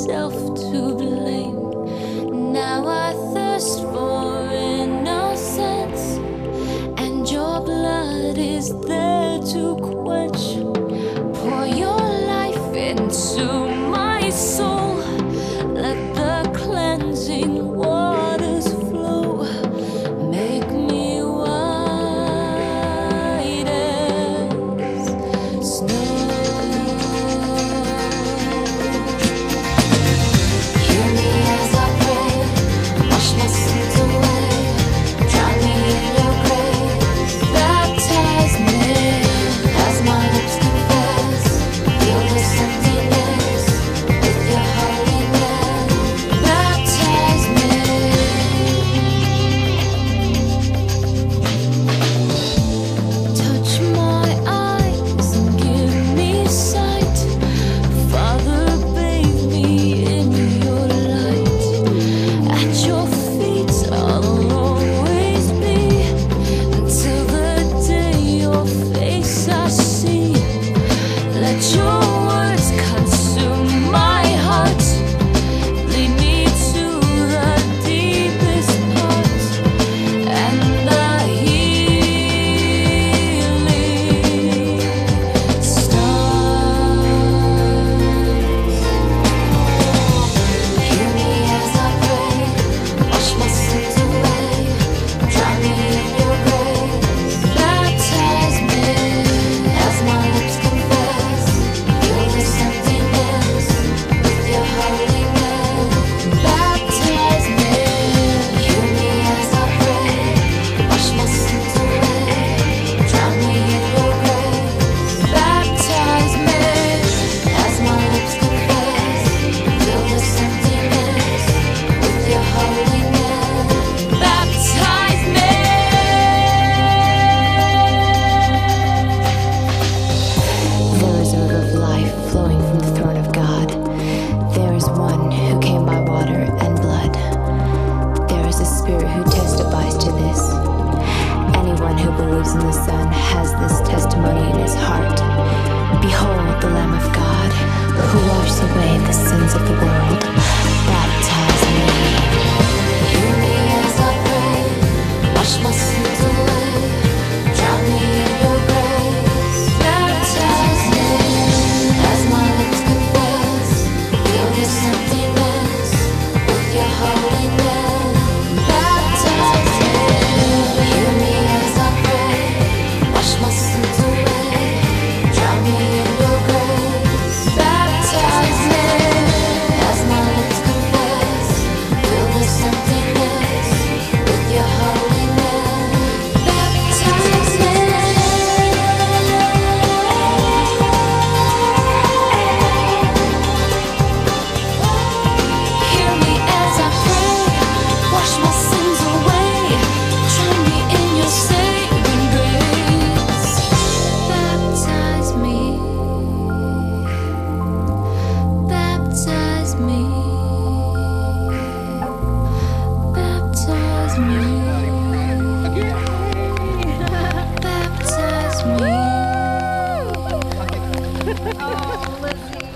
myself to blame. Now I thirst for innocence, and your blood is there to quench. Pour your life into my soul, let the cleansing waters flow. Make me white as snow. Hear me as I pray, wash my sins away, drown me in your grace. Baptize me as my lips confess, feel this emptiness with your holiness. Baptize me. Touch my eyes and give me sight. Father, bathe me in your light. At your feet I'll always be, until the day your face I see. Let your words consume my heart, lead me to the deepest part, and the healing starts. Hear me as I pray, wash my sins away, drown me in your grace. Baptize me as my lips confess, feel this emptiness with your holiness. Baptize me. Hear me as I pray, wash my sins away, drown me in your grace. Baptize me as my lips confess, feel this emptiness with your holiness. Baptize me. There is a river of life flowing from the throne of God. There is one who came by water and blood. There is a Spirit who testifies to this. Anyone who believes in the Son has this testimony in his heart. Behold the Lamb of God, who washes away the sins of the world. Baptize me. Hear me as I pray, wash my sins away, drown me in your grace. Baptize me as my lips confess, feel this emptiness with your holiness. Baptize me. Hear me as I pray, wash my sins away, drown me in your grace. Baptize me as my lips confess, feel this emptiness with your holiness. Baptize me. Hear me as I pray, wash my sins away, drown me in your saving grace. Baptize me. Baptize me. Baptize me. Baptize me. Oh, Lizzie.